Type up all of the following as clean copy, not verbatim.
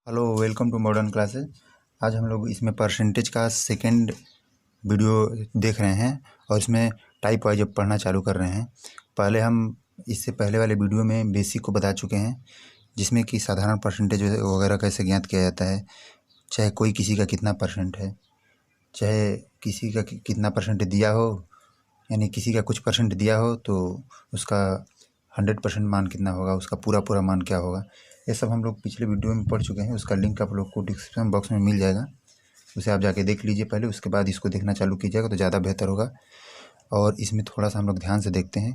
Hello, welcome to modern classes. आज हम लोग इसमें परसेंटेज का सेकंड वीडियो देख रहे हैं और इसमें टाइप वाइज अब पढ़ना चालू कर रहे हैं। पहले हम इससे पहले वाले वीडियो में बेसिक को बता चुके हैं, जिसमें कि साधारण परसेंटेज वगैरह कैसे ज्ञात किया जाता है, चाहे कोई किसी का कितना परसेंट है, चाहे किसी का कितना परसेंट दिया हो, यानी किसी का कुछ परसेंट दिया हो तो उसका 100% मान कितना होगा, उसका पूरा मान क्या होगा। ये सब हम लोग पिछले वीडियो में पढ़ चुके हैं। उसका लिंक आप लोग को डिस्क्रिप्शन बॉक्स में मिल जाएगा, उसे आप जाके देख लीजिए पहले, उसके बाद इसको देखना चालू कीजिएगा तो ज़्यादा बेहतर होगा। और इसमें थोड़ा सा हम लोग ध्यान से देखते हैं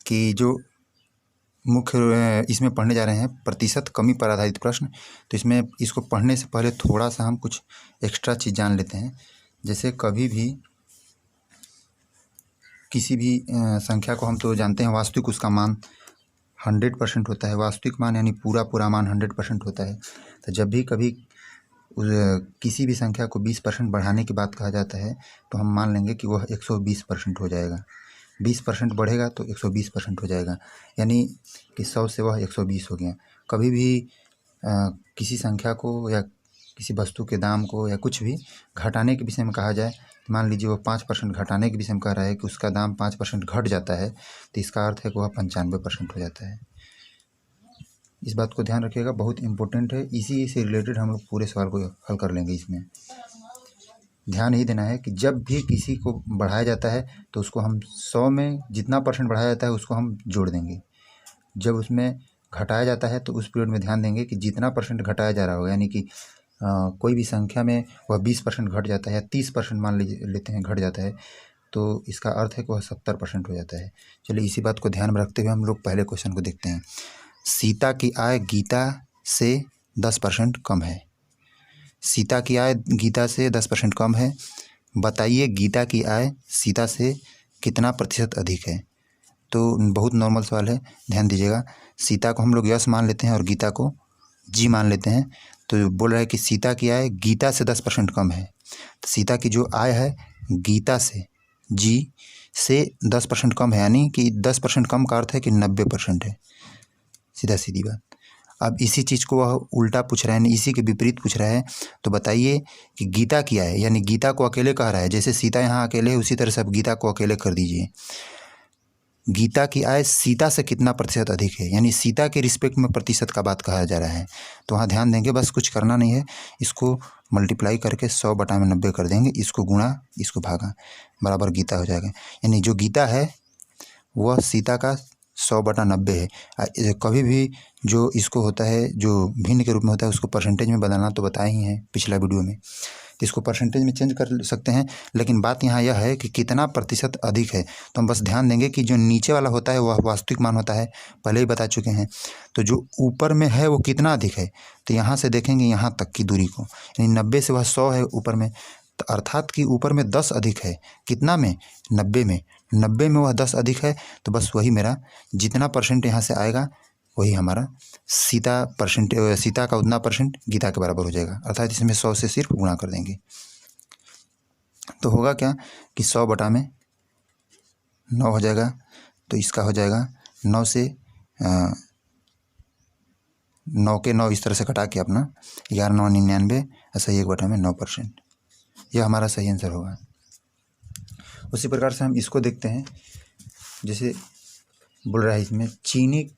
कि जो मुख्य इसमें पढ़ने जा रहे हैं प्रतिशत कमी पर आधारित प्रश्न, तो इसमें इसको पढ़ने से पहले थोड़ा सा हम कुछ एक्स्ट्रा चीज़ जान लेते हैं। जैसे कभी भी किसी भी संख्या को हम तो जानते हैं वास्तविक उसका मान 100% होता है। वास्तविक मान यानी पूरा मान 100% होता है। तो जब भी कभी किसी भी संख्या को 20% बढ़ाने की बात कहा जाता है तो हम मान लेंगे कि वह 120% हो जाएगा। 20% बढ़ेगा तो 120% हो जाएगा, यानी कि 100 से वह 120 हो गया। कभी भी किसी संख्या को या किसी वस्तु के दाम को या कुछ भी घटाने के विषय में कहा जाए, मान लीजिए वो 5% घटाने के विषय में कह रहा है कि उसका दाम 5% घट जाता है, तो इसका अर्थ है कि वह 95% हो जाता है। इस बात को ध्यान रखिएगा, बहुत इंपॉर्टेंट है। इसी से रिलेटेड हम लोग पूरे सवाल को हल कर लेंगे। इसमें ध्यान यही देना है कि जब भी किसी को बढ़ाया जाता है तो उसको हम 100 में जितना परसेंट बढ़ाया जाता है उसको हम जोड़ देंगे। जब उसमें घटाया जाता है तो उस पीरियड में ध्यान देंगे कि जितना परसेंट घटाया जा रहा होगा, यानी कि कोई भी संख्या में वह 20% घट जाता है या 30% मान लेते हैं घट जाता है, तो इसका अर्थ है कि वह 70% हो जाता है। चलिए इसी बात को ध्यान में रखते हुए हम लोग पहले क्वेश्चन को देखते हैं। सीता की आय गीता से 10% कम है। सीता की आय गीता से 10% कम है। बताइए गीता की आय सीता से कितना प्रतिशत अधिक है। तो बहुत नॉर्मल सवाल है, ध्यान दीजिएगा। सीता को हम लोग यस मान लेते हैं और गीता को जी मान लेते हैं। तो बोल रहा है कि सीता की आय गीता से 10% कम है। तो सीता की जो आय है गीता से जी से 10% कम है, यानी कि 10% कम का अर्थ है कि 90% है। सीधा सीधी बात। अब इसी चीज़ को वह उल्टा पूछ रहा है, इसी के विपरीत पूछ रहा है। तो बताइए कि गीता क्या है, यानी गीता को अकेले कह रहा है। जैसे सीता यहाँ अकेले है उसी तरह से अब गीता को अकेले कर दीजिए। गीता की आय सीता से कितना प्रतिशत अधिक है, यानी सीता के रिस्पेक्ट में प्रतिशत का बात कहा जा रहा है। तो वहाँ ध्यान देंगे, बस कुछ करना नहीं है। इसको मल्टीप्लाई करके 100/90 कर देंगे, इसको गुणा इसको भागा, बराबर गीता हो जाएगा। यानी जो गीता है वह सीता का 100/90 है। कभी भी जो इसको होता है, जो भिन्न के रूप में होता है, उसको परसेंटेज में बदलना तो बताए ही हैं पिछला वीडियो में। तो इसको परसेंटेज में चेंज कर सकते हैं, लेकिन बात यहाँ यह है कि कितना प्रतिशत अधिक है। तो हम बस ध्यान देंगे कि जो नीचे वाला होता है वह वास्तविक मान होता है, पहले ही बता चुके हैं। तो जो ऊपर में है वो कितना अधिक है, तो यहाँ से देखेंगे यहाँ तक की दूरी को, यानी 90 से वह 100 है ऊपर में, तो अर्थात कि ऊपर में 10 अधिक है। कितना में? 90 में। 90 में वह 10 अधिक है, तो बस वही मेरा जितना परसेंट यहाँ से आएगा वही हमारा सीता का उतना परसेंट गीता के बराबर हो जाएगा। अर्थात इसमें 100 से सिर्फ गुणा कर देंगे तो होगा क्या कि 100/9 हो जाएगा। तो इसका हो जाएगा 9 से 9 के 9 इस तरह से कटा के अपना 11×9 = 99, ऐसा 1/9%। यह हमारा सही आंसर होगा। उसी प्रकार से हम इसको देखते हैं। जैसे बोल रहा है इसमें चीनी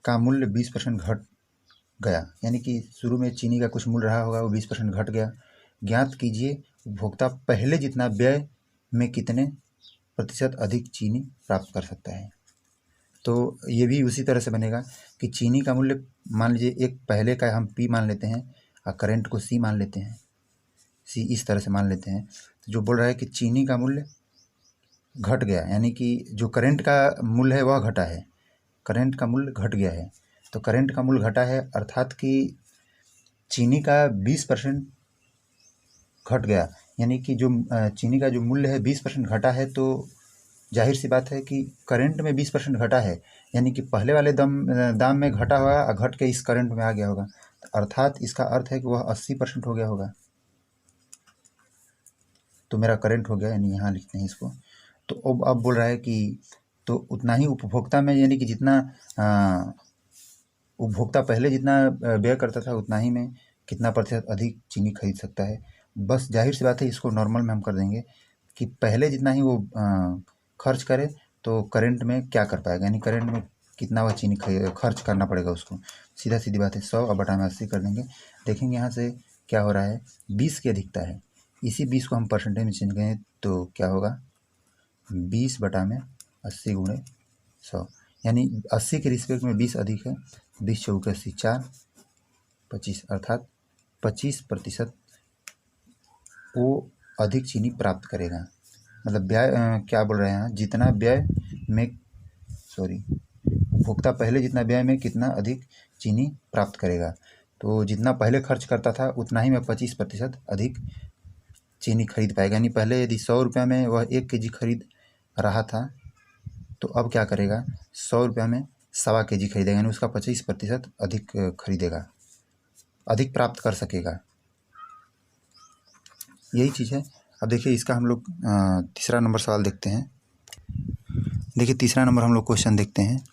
का मूल्य 20% घट गया, यानी कि शुरू में चीनी का कुछ मूल्य रहा होगा, वो 20% घट गया। ज्ञात कीजिए उपभोक्ता पहले जितना व्यय में कितने प्रतिशत अधिक चीनी प्राप्त कर सकता है। तो ये भी उसी तरह से बनेगा कि चीनी का मूल्य मान लीजिए एक पहले का हम P मान लेते हैं और करेंट को C मान लेते हैं, C इस तरह से मान लेते हैं। तो जो बोल रहा है कि चीनी का मूल्य घट गया, यानी कि जो करेंट का मूल्य है वह घटा है, करेंट का मूल्य घट गया है। तो करेंट का मूल्य घटा है अर्थात कि चीनी का 20% घट गया, यानी कि जो चीनी का जो मूल्य है 20% घटा है। तो जाहिर सी बात है कि करेंट में 20% घटा है, यानी कि पहले वाले दाम में घटा होगा और घट के इस करेंट में आ गया होगा। तो अर्थात इसका अर्थ है कि वह 80% हो गया होगा। तो मेरा करेंट हो गया, यानी यहाँ लिखते हैं इसको। तो अब बोल रहा है कि तो उतना ही उपभोक्ता में, यानी कि जितना उपभोक्ता पहले जितना व्यय करता था उतना ही में कितना प्रतिशत अधिक चीनी खरीद सकता है। बस जाहिर सी बात है, इसको नॉर्मल में हम कर देंगे कि पहले जितना ही वो खर्च करे तो करंट में क्या कर पाएगा, यानी करंट में कितना वह चीनी खर्च करना पड़ेगा उसको। सीधा सीधी बात है, 100 और बटा में 80 कर देंगे। देखेंगे यहाँ से क्या हो रहा है, 20 की अधिकता है। इसी 20 को हम परसेंटेज में चेंज करें तो क्या होगा, 20 बटा में 80 गुणे 100, यानी 80 के रिस्पेक्ट में 20 अधिक है। 20 चौके 80, 4 25, अर्थात 25% वो अधिक चीनी प्राप्त करेगा। मतलब व्यय क्या बोल रहे हैं, जितना व्यय में उपभोक्ता पहले जितना व्यय में कितना अधिक चीनी प्राप्त करेगा। तो जितना पहले खर्च करता था उतना ही में 25% अधिक चीनी खरीद पाएगा। यानी पहले यदि 100 रुपये में वह 1 kg खरीद रहा था तो अब क्या करेगा, 100 रुपये में 1.25 kg खरीदेगा, यानी उसका 25% अधिक खरीदेगा, अधिक प्राप्त कर सकेगा। यही चीज़ है। अब देखिए इसका हम लोग तीसरा नंबर सवाल देखते हैं। देखिए तीसरा नंबर हम लोग क्वेश्चन देखते हैं।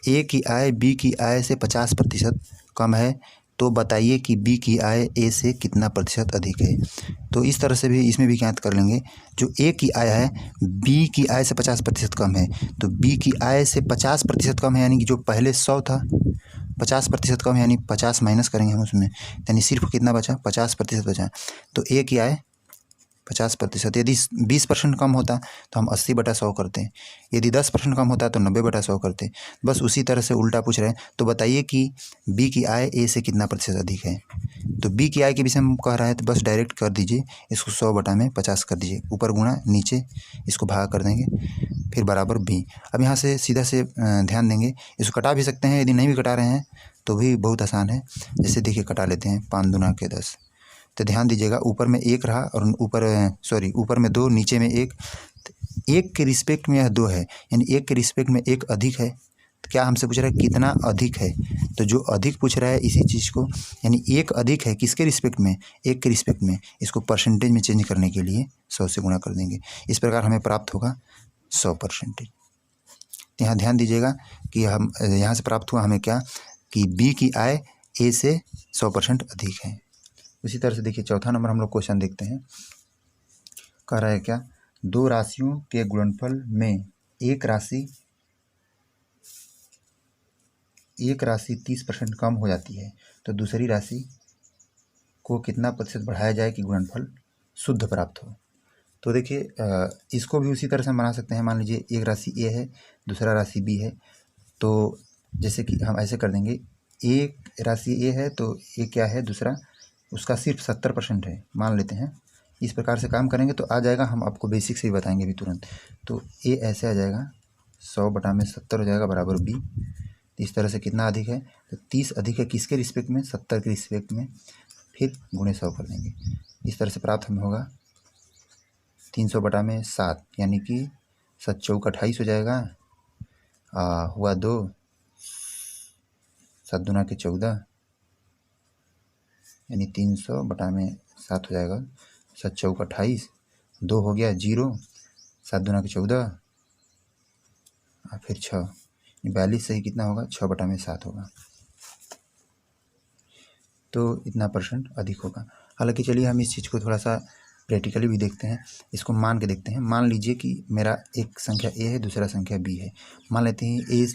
ए की आय बी की आय से 50% कम है, तो बताइए कि बी की आय ए से कितना प्रतिशत अधिक है। तो इस तरह से भी इसमें भी क्या कर लेंगे, जो ए की आय है बी की आय से 50% कम है, तो बी की आय से 50% कम है, यानी कि जो पहले 100 था 50% कम है, यानी 50 माइनस करेंगे हम उसमें, यानी सिर्फ कितना बचा, 50% बचा। तो ए की आय 50%, यदि 20% कम होता तो हम 80/100 करते हैं, यदि 10% कम होता तो 90/100 करते। बस उसी तरह से उल्टा पूछ रहे हैं। तो बताइए कि बी की आय ए से कितना प्रतिशत अधिक है। तो बी की आय के विषय में कह रहा है तो बस डायरेक्ट कर दीजिए, इसको 100/50 कर दीजिए, ऊपर गुणा नीचे इसको भाग कर देंगे, फिर बराबर बी। अब यहाँ से सीधा से ध्यान देंगे, इसको कटा भी सकते हैं, यदि नहीं भी कटा रहे हैं तो भी बहुत आसान है। जैसे देखिए कटा लेते हैं, 5 दूना के 10। तो ध्यान दीजिएगा, ऊपर में 1 रहा और ऊपर में 2, नीचे में 1। तो 1 के रिस्पेक्ट में यह 2 है, यानी 1 के रिस्पेक्ट में 1 अधिक है। तो क्या हमसे पूछ रहा है कितना अधिक है, तो जो अधिक पूछ रहा है इसी चीज़ को, यानी 1 अधिक है किसके रिस्पेक्ट में, 1 के रिस्पेक्ट में, इसको परसेंटेज में चेंज करने के लिए 100 से गुणा कर देंगे। इस प्रकार हमें प्राप्त होगा 100%। यहाँ ध्यान दीजिएगा कि हम यहाँ से प्राप्त हुआ हमें क्या, कि बी की आय ए से 100% अधिक है। उसी तरह से देखिए चौथा नंबर हम लोग क्वेश्चन देखते हैं। कह रहा है क्या, दो राशियों के गुणनफल में एक राशि 30% कम हो जाती है, तो दूसरी राशि को कितना प्रतिशत बढ़ाया जाए कि गुणनफल शुद्ध प्राप्त हो। तो देखिए इसको भी उसी तरह से हम बना सकते हैं। मान लीजिए एक राशि ए है, दूसरा राशि बी है, तो जैसे कि हम ऐसे कर देंगे, एक राशि ए है तो ए क्या है, दूसरा उसका सिर्फ 70% है, मान लेते हैं। इस प्रकार से काम करेंगे तो आ जाएगा, हम आपको बेसिक से ही बताएंगे अभी तुरंत। तो ए ऐसे आ जाएगा, 100/70 हो जाएगा बराबर बी। इस तरह से कितना अधिक है, तो 30 अधिक है किसके रिस्पेक्ट में, 70 के रिस्पेक्ट में, फिर गुणे 100 कर देंगे। इस तरह से प्राप्त हमें होगा 300/7, यानी कि 7 चौक 28 हो जाएगा, हुआ 2, 7 दूना के 14, यानी 300/7 हो जाएगा, 7 चौक 28, 2 हो गया 0, 7 दूना के 14, फिर 6, 42 से ही कितना होगा, 6/7 होगा। तो इतना % अधिक होगा। हालांकि चलिए हम इस चीज़ को थोड़ा सा प्रैक्टिकली भी देखते हैं, इसको मान के देखते हैं। मान लीजिए कि मेरा एक संख्या ए है, दूसरा संख्या बी है। मान लेते हैं ए,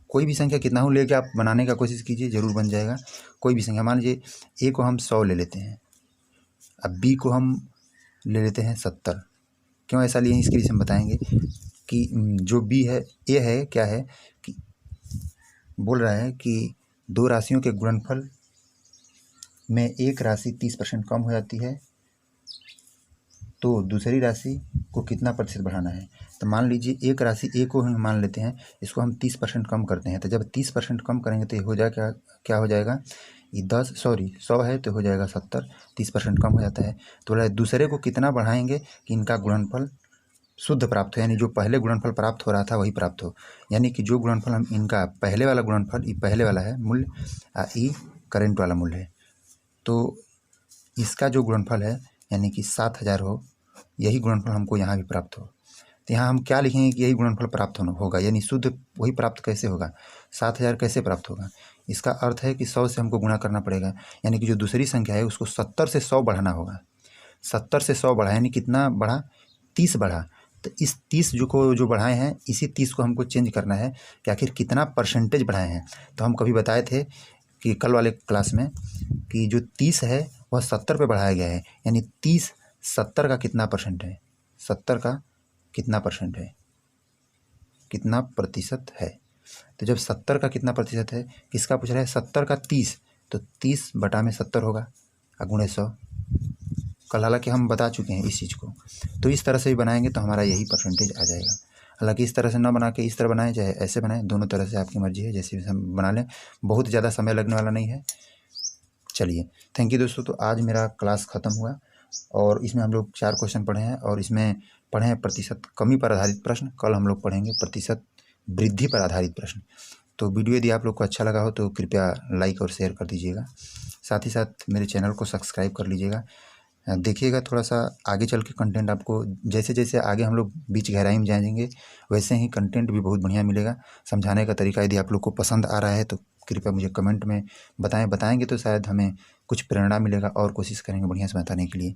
कोई भी संख्या कितना हो लेके आप बनाने का कोशिश कीजिए, ज़रूर बन जाएगा। कोई भी संख्या, मान लीजिए ए को हम 100 ले लेते हैं, अब बी को हम ले लेते हैं 70। क्यों ऐसा लिए हैं इसके लिए हम बताएंगे कि जो बी है, ए है क्या है कि बोल रहा है कि दो राशियों के गुणनफल में एक राशि 30% कम हो जाती है, तो दूसरी राशि को कितना प्रतिशत बढ़ाना है। तो मान लीजिए एक राशि ए को हम मान लेते हैं, इसको हम 30% कम करते हैं। तो जब 30% कम करेंगे तो ये हो जाएगा क्या हो जाएगा, ये 100 है तो हो जाएगा 70, 30% कम हो जाता है। तो बोला दूसरे को कितना बढ़ाएंगे कि इनका गुणनफल शुद्ध प्राप्त हो, यानी जो पहले गुणनफल प्राप्त हो रहा था वही प्राप्त हो। यानी कि जो गुणनफल हम इनका पहले वाला गुणनफल, ये पहले वाला है मूल्य, ये करेंट वाला मूल्य है, तो इसका जो गुणनफल है यानी कि 7000 हो, यही गुणनफल हमको यहाँ भी प्राप्त हो। तो यहाँ हम क्या लिखेंगे कि यही गुणनफल प्राप्त होगा, यानी शुद्ध वही प्राप्त कैसे होगा, 7000 कैसे प्राप्त होगा। इसका अर्थ है कि 100 से हमको गुणा करना पड़ेगा, यानी कि जो दूसरी संख्या है उसको 70 से 100 बढ़ाना होगा। 70 से 100 बढ़ा यानी कितना बढ़ा, 30 बढ़ा। तो इस 30 जो बढ़ाए हैं, इसी 30 को हमको चेंज करना है कि आखिर कितना परसेंटेज बढ़ाए हैं। तो हम कभी बताए थे कि कल वाले क्लास में कि जो 30 है वह 70 पे बढ़ाया गया है, यानी 30 70 का कितना परसेंट है, 70 का कितना परसेंट है, कितना प्रतिशत है। तो जब 70 का कितना प्रतिशत है, किसका पूछ रहा है, 70 का 30, तो 30 बटा में 70 होगा गुणे 100। कल हालांकि हम बता चुके हैं इस चीज़ को। तो इस तरह से भी बनाएंगे तो हमारा यही परसेंटेज आ जाएगा। हालांकि इस तरह से ना बना के इस तरह बनाएं, चाहे ऐसे बनाएं, दोनों तरह से आपकी मर्जी है, जैसे भी हम बना लें, बहुत ज़्यादा समय लगने वाला नहीं है। चलिए, थैंक यू दोस्तों। तो आज मेरा क्लास ख़त्म हुआ और इसमें हम लोग 4 क्वेश्चन पढ़े हैं और इसमें पढ़े हैं प्रतिशत कमी पर आधारित प्रश्न। कल हम लोग पढ़ेंगे प्रतिशत वृद्धि पर आधारित प्रश्न। तो वीडियो यदि आप लोग को अच्छा लगा हो तो कृपया लाइक और शेयर कर दीजिएगा। साथ ही साथ मेरे चैनल को सब्सक्राइब कर लीजिएगा। देखिएगा थोड़ा सा आगे चल के कंटेंट आपको जैसे जैसे आगे हम लोग बीच गहराई में जाएंगे वैसे ही कंटेंट भी बहुत बढ़िया मिलेगा। समझाने का तरीका यदि आप लोग को पसंद आ रहा है तो कृपया मुझे कमेंट में बताएंगे तो शायद हमें कुछ प्रेरणा मिलेगा और कोशिश करेंगे बढ़िया से बताने के लिए।